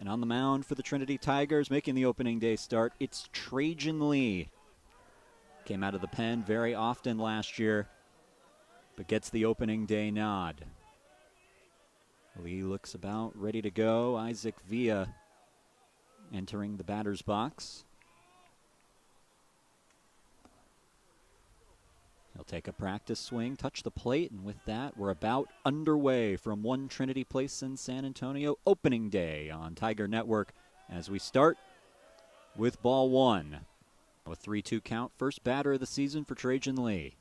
And on the mound for the Trinity Tigers, making the opening day start, it's Trajan Lee. Came out of the pen very often last year, but gets the opening day nod. Lee looks about ready to go. Isaac Villa entering the batter's box. He'll take a practice swing, touch the plate, and with that, we're about underway from One Trinity Place in San Antonio. Opening day on Tiger Network as we start with ball one. A 3-2 count, first batter of the season for Trajan Lee.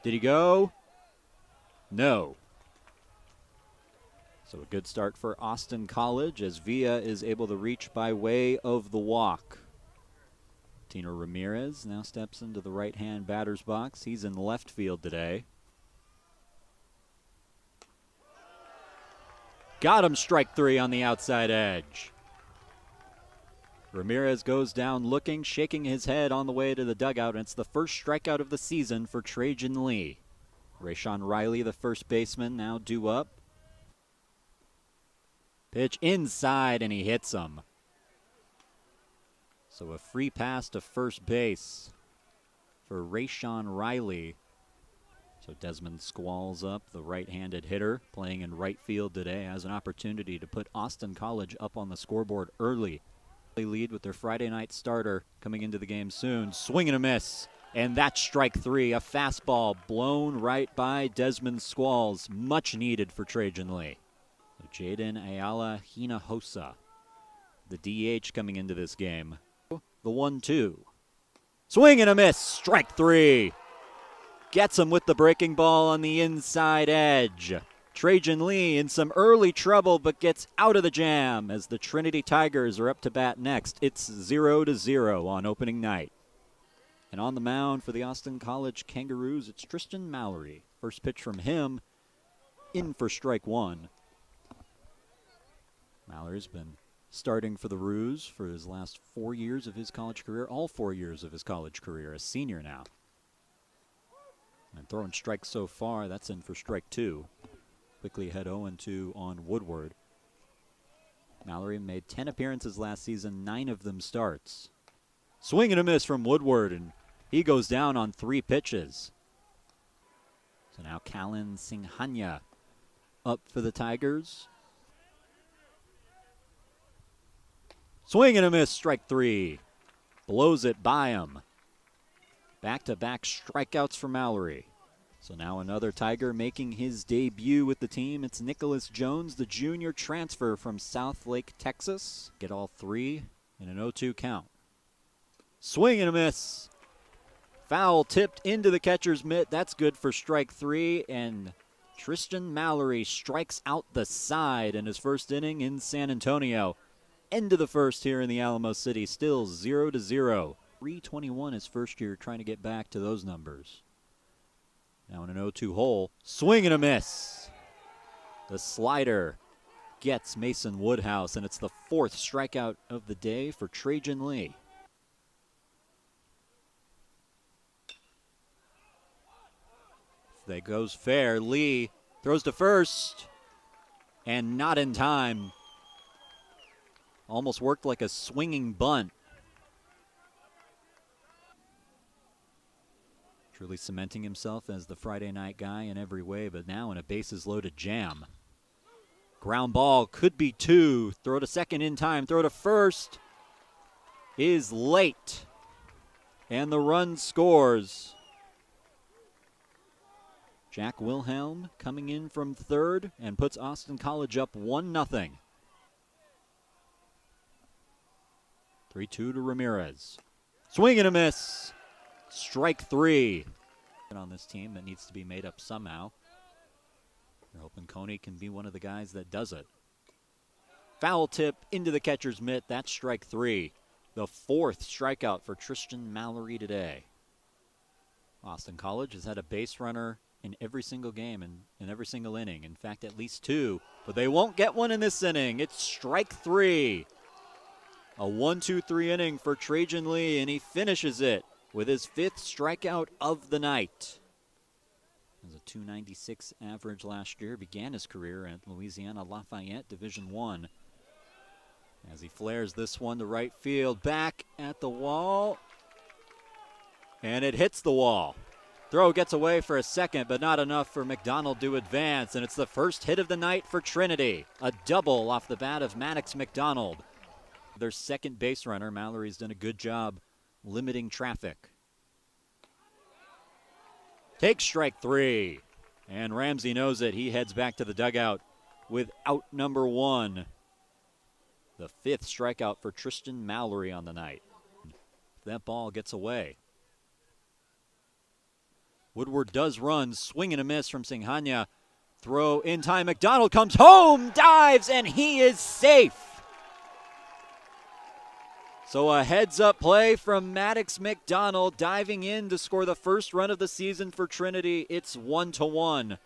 Did he go? No. So a good start for Austin College as Villa is able to reach by way of the walk. Tino Ramirez now steps into the right-hand batter's box. He's in left field today. Got him, strike three on the outside edge. Ramirez goes down looking, shaking his head on the way to the dugout, and it's the first strikeout of the season for Trajan Lee. Rayshawn Riley, the first baseman, now due up. Pitch inside, and he hits him. So a free pass to first base for Rayshawn Riley. So Desmond Squalls up, the right-handed hitter, playing in right field today, has an opportunity to put Austin College up on the scoreboard early. They lead with their Friday night starter coming into the game soon. Swing and a miss, and that's strike three. A fastball blown right by Desmond Squalls, much needed for Trajan Lee. Jaden Ayala Hinojosa, the DH coming into this game. The 1-2. Swing and a miss. Strike three. Gets him with the breaking ball on the inside edge. Trajan Lee in some early trouble, but gets out of the jam as the Trinity Tigers are up to bat next. It's 0-0 on opening night. And on the mound for the Austin College Kangaroos, it's Tristan Mallory. First pitch from him, in for strike one. Mallory's been starting for the Roos for his last 4 years of his college career, all 4 years of his college career, a senior now. And throwing strikes so far, that's in for strike two. Quickly ahead 0-2 on Woodward. Mallory made 10 appearances last season, 9 of them starts. Swing and a miss from Woodward, and he goes down on 3 pitches. So now Callan Singhania up for the Tigers. Swing and a miss, strike three. Blows it by him. Back-to-back strikeouts for Mallory. So now another Tiger making his debut with the team. It's Nicholas Jones, the junior transfer from Southlake, Texas. Get all 3 in an 0-2 count. Swing and a miss. Foul tipped into the catcher's mitt. That's good for strike 3. And Tristan Mallory strikes out the side in his first inning in San Antonio. End of the first here in the Alamo City, still 0-0. 321 his first year, trying to get back to those numbers. Now in an 0-2 hole, swing and a miss. The slider gets Mason Woodhouse, and it's the 4th strikeout of the day for Trajan Lee. That goes fair. Lee throws to first, and not in time. Almost worked like a swinging bunt. Truly cementing himself as the Friday night guy in every way, but now in a bases-loaded jam. Ground ball could be 2. Throw to second in time. Throw to first is late. And the run scores. Jack Wilhelm coming in from third and puts Austin College up 1-0. 3-2 to Ramirez. Swing and a miss. Strike 3. On this team that needs to be made up somehow. They're hoping Coney can be one of the guys that does it. Foul tip into the catcher's mitt. That's strike 3. The 4th strikeout for Tristan Mallory today. Austin College has had a base runner in every single game and in every single inning. In fact, at least 2. But they won't get one in this inning. It's strike 3. A 1-2-3 inning for Trajan Lee, and he finishes it with his 5th strikeout of the night. He has a .296 average last year. Began his career at Louisiana Lafayette Division I. As he flares this one to right field, back at the wall, and it hits the wall. Throw gets away for a second, but not enough for McDonald to advance, and it's the first hit of the night for Trinity. A double off the bat of Maddox McDonald. Their second base runner, Mallory's done a good job limiting traffic. Takes strike three, and Ramsey knows it. He heads back to the dugout with out number one. The fifth strikeout for Tristan Mallory on the night. That ball gets away. Woodward does run, swing and a miss from Singhania. Throw in time, McDonald comes home, dives, and he is safe. So a heads-up play from Maddox McDonald, diving in to score the first run of the season for Trinity. It's 1-1.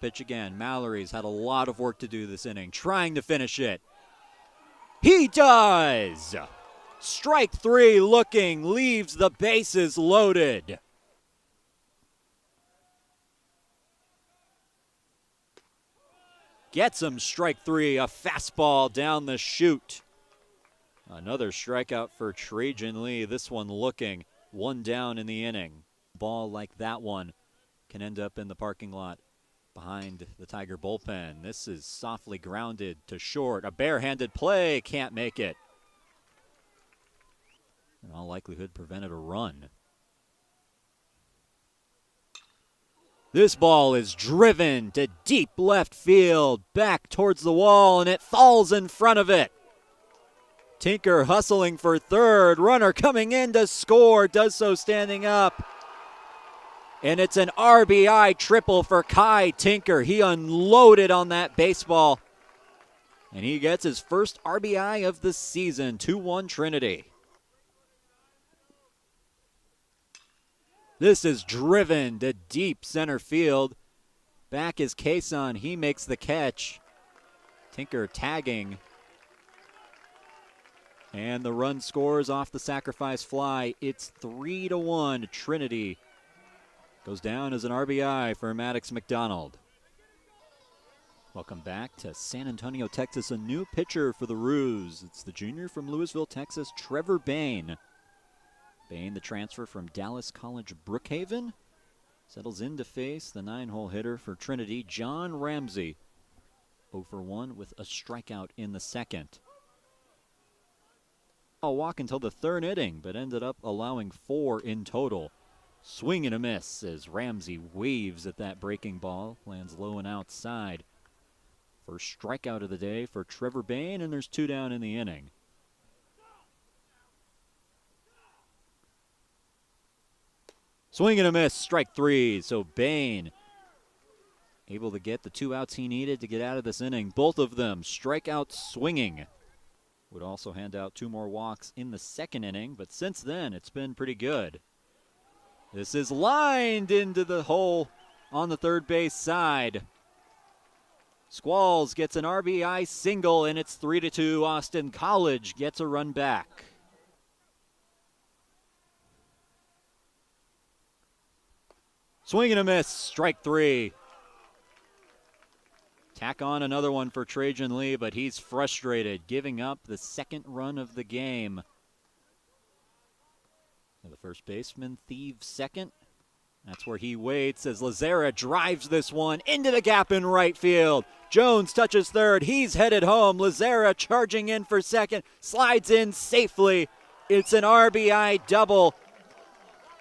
Pitch again. Mallory's had a lot of work to do this inning, trying to finish it. He does! Strike three looking, leaves the bases loaded. Gets him strike three, a fastball down the chute. Another strikeout for Trajan Lee, this one looking, one down in the inning. Ball like that one can end up in the parking lot behind the Tiger bullpen. This is softly grounded to short. A barehanded play, can't make it. In all likelihood, prevented a run. This ball is driven to deep left field, back towards the wall, and it falls in front of it. Tinker hustling for third, runner coming in to score, does so standing up. And it's an RBI triple for Kai Tinker. He unloaded on that baseball, and he gets his first RBI of the season. 2-1 Trinity. This is driven to deep center field. Back is Kason. He makes the catch. Tinker tagging. And the run scores off the sacrifice fly. It's 3-1. Trinity goes down as an RBI for Maddox McDonald. Welcome back to San Antonio, Texas. A new pitcher for the Roos. It's the junior from Louisville, Texas, Trevor Bain. Bain, the transfer from Dallas College Brookhaven, settles in to face the 9-hole hitter for Trinity, John Ramsey. 0 for 1 with a strikeout in the second. A walk until the third inning, but ended up allowing 4 in total. Swing and a miss as Ramsey waves at that breaking ball, lands low and outside. First strikeout of the day for Trevor Bain, and there's 2 down in the inning. Swing and a miss, strike 3. So Bain able to get the 2 outs he needed to get out of this inning. Both of them strikeout swinging. Would also hand out 2 more walks in the second inning, but since then it's been pretty good. This is lined into the hole on the third base side. Squalls gets an RBI single, and it's 3-2. Austin College gets a run back. Swing and a miss, strike 3. Tack on another one for Trajan Lee, but he's frustrated, giving up the second run of the game. The first baseman thieves second. That's where he waits as Lazara drives this one into the gap in right field. Jones touches third. He's headed home. Lazara charging in for second. Slides in safely. It's an RBI double.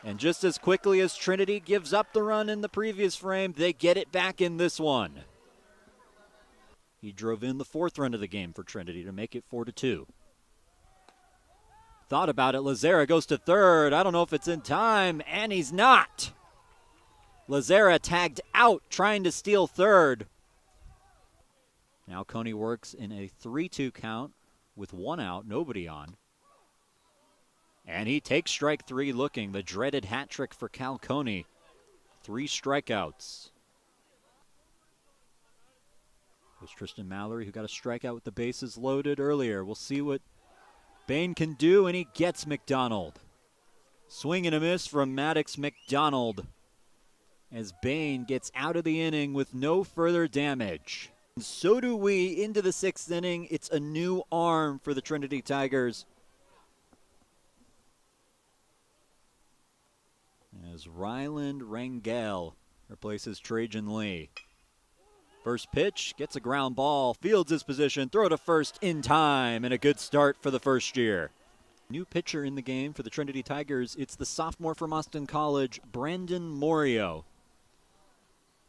And just as quickly as Trinity gives up the run in the previous frame, they get it back in this one. He drove in the 4th run of the game for Trinity to make it 4-2. Thought about it. Lazara goes to third. I don't know if it's in time, and he's not. Lazara tagged out trying to steal third. Now Coney works in a 3-2 count with 1 out, nobody on. And he takes strike 3 looking, the dreaded hat trick for Cal Coney. 3 strikeouts. It was Tristan Mallory who got a strikeout with the bases loaded earlier. We'll see what Bain can do, and he gets McDonald. Swing and a miss from Maddox McDonald as Bain gets out of the inning with no further damage. So do we into the 6th inning. It's a new arm for the Trinity Tigers. As Ryland Rangel replaces Trajan Lee. First pitch, gets a ground ball, fields his position, throw to first in time, and a good start for the first year. New pitcher in the game for the Trinity Tigers, it's the sophomore from Austin College, Brandon Morio.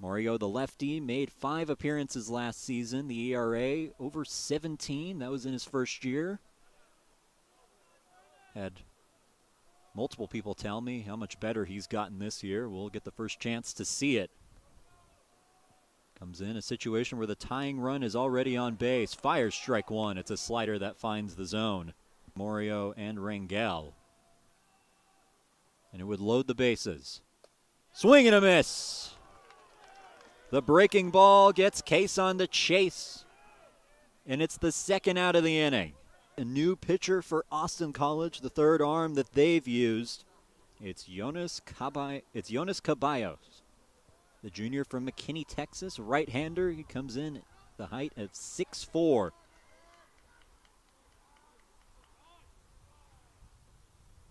Morio, the lefty, made 5 appearances last season. The ERA over 17, that was in his first year. Had multiple people tell me how much better he's gotten this year. We'll get the first chance to see it. Comes in a situation where the tying run is already on base. Fires strike one. It's a slider that finds the zone. Morio and Rangel. And it would load the bases. Swing and a miss. The breaking ball gets Case on the chase. And it's the second out of the inning. A new pitcher for Austin College, the third arm that they've used. It's Jonas Caballos. The junior from McKinney, Texas, right-hander. He comes in at the height of 6'4".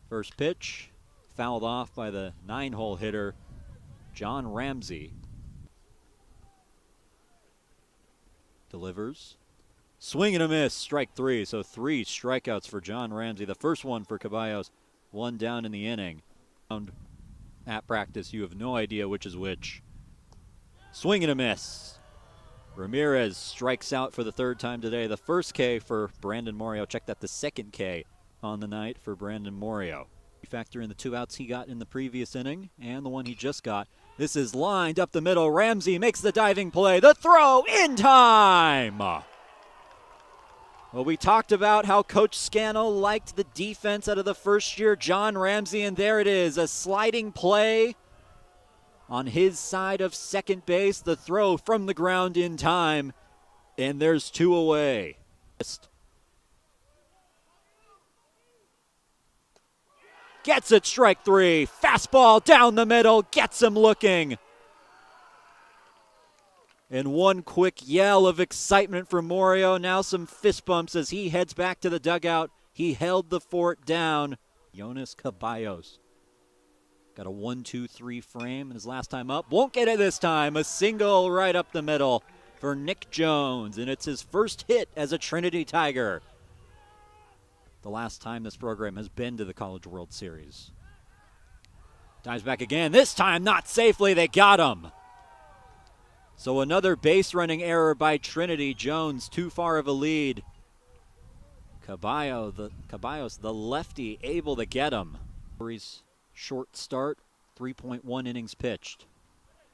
First pitch, fouled off by the 9-hole hitter, John Ramsey. Delivers. Swing and a miss, strike 3. So 3 strikeouts for John Ramsey. The first one for Caballos, 1 down in the inning. At practice, you have no idea which is which. Swing and a miss. Ramirez strikes out for the 3rd time today. The first K for Brandon Morio. Check that, the 2nd K on the night for Brandon Morio. You factor in the 2 outs he got in the previous inning and the one he just got. This is lined up the middle. Ramsey makes the diving play. The throw in time. Well, we talked about how Coach Scannell liked the defense out of the first year, John Ramsey, and there it is, a sliding play on his side of second base. The throw from the ground in time, and there's 2 away. Gets it, strike 3. Fastball down the middle, gets him looking. And one quick yell of excitement from Morio. Now some fist bumps as he heads back to the dugout. He held the fort down. Jonas Caballos. Got a 1-2-3 frame in his last time up. Won't get it this time. A single right up the middle for Nick Jones. And it's his first hit as a Trinity Tiger. The last time this program has been to the College World Series. Dives back again. This time not safely. They got him. So another base running error by Trinity. Jones too far of a lead. Caballos, the lefty, able to get him. Short start, 3.1 innings pitched.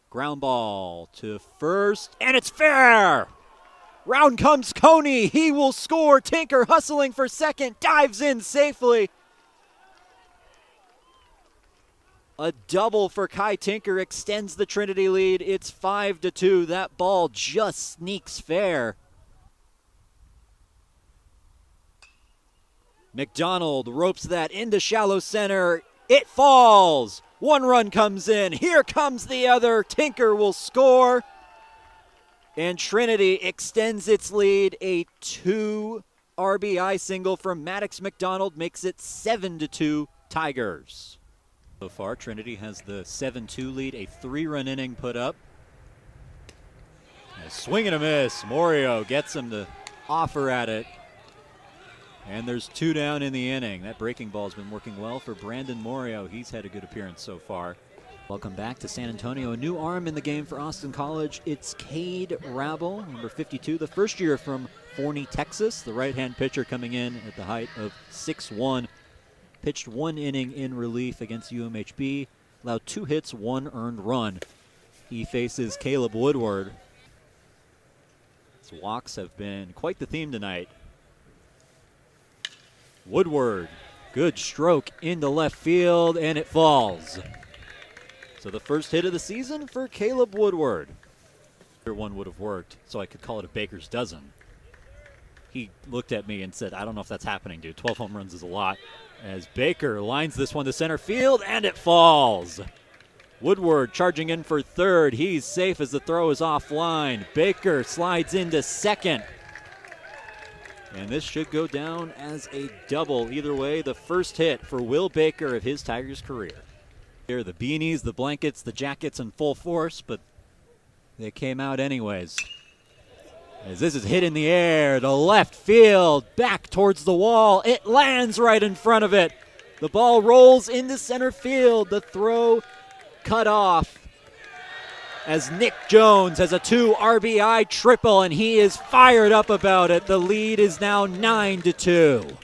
Ground ball to first, and it's fair! Round comes Coney. He will score. Tinker hustling for second, dives in safely. A double for Kai Tinker extends the Trinity lead. It's 5-2. That ball just sneaks fair. McDonald ropes that into shallow center. It falls. 1 run comes in. Here comes the other. Tinker will score. And Trinity extends its lead. A 2 RBI single from Maddox McDonald makes it 7-2 Tigers. So far, Trinity has the 7-2 lead, a 3-run inning put up. A swing and a miss. Morio gets him to offer at it. And there's 2 down in the inning. That breaking ball has been working well for Brandon Morio. He's had a good appearance so far. Welcome back to San Antonio. A new arm in the game for Austin College. It's Cade Rabel, number 52, the first year from Forney, Texas. The right-hand pitcher coming in at the height of 6'1". Pitched 1 inning in relief against UMHB. Allowed 2 hits, 1 earned run. He faces Caleb Woodward. His walks have been quite the theme tonight. Woodward, good stroke into left field, and it falls. So the first hit of the season for Caleb Woodward. One would have worked, so I could call it a baker's dozen. He looked at me and said, I don't know if that's happening, dude. 12 home runs is a lot. As Baker lines this one to center field, and it falls. Woodward charging in for third. He's safe as the throw is offline. Baker slides into second. And this should go down as a double. Either way, the first hit for Will Baker of his Tigers career. Here, the beanies, the blankets, the jackets in full force, but they came out anyways. As this is hit in the air to left field, back towards the wall. It lands right in front of it. The ball rolls into center field. The throw cut off as Nick Jones has a 2 RBI triple, and he is fired up about it. The lead is now 9-2.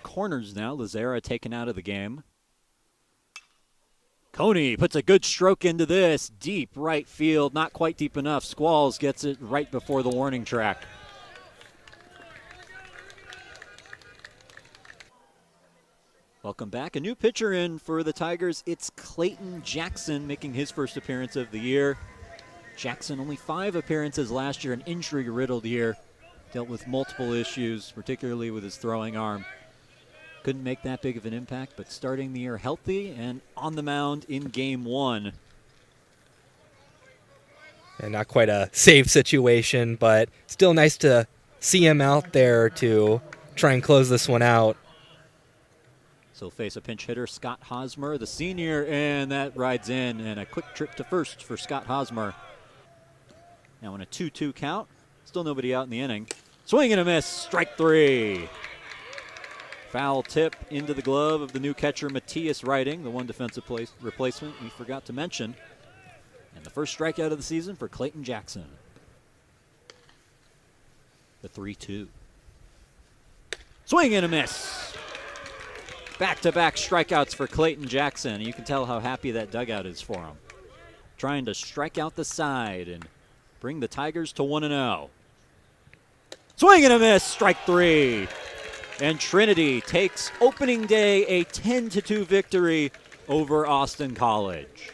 Corners now, Lazera taken out of the game. Coney puts a good stroke into this. Deep right field, not quite deep enough. Squalls gets it right before the warning track. Welcome back. A new pitcher in for the Tigers. It's Clayton Jackson making his first appearance of the year. Jackson, only 5 appearances last year, an injury-riddled year. Dealt with multiple issues, particularly with his throwing arm. Couldn't make that big of an impact, but starting the year healthy and on the mound in Game 1. And not quite a save situation, but still nice to see him out there to try and close this one out. So face a pinch hitter, Scott Hosmer, the senior, and that rides in, and a quick trip to first for Scott Hosmer. Now in a 2-2 count, still nobody out in the inning. Swing and a miss, strike 3. Foul tip into the glove of the new catcher, Matthias Riding, the one defensive replacement we forgot to mention. And the first strikeout of the season for Clayton Jackson. The 3-2. Swing and a miss. Back-to-back strikeouts for Clayton Jackson. You can tell how happy that dugout is for him. Trying to strike out the side and bring the Tigers to 1-0. Swing and a miss, strike 3. And Trinity takes opening day a 10-2 victory over Austin College.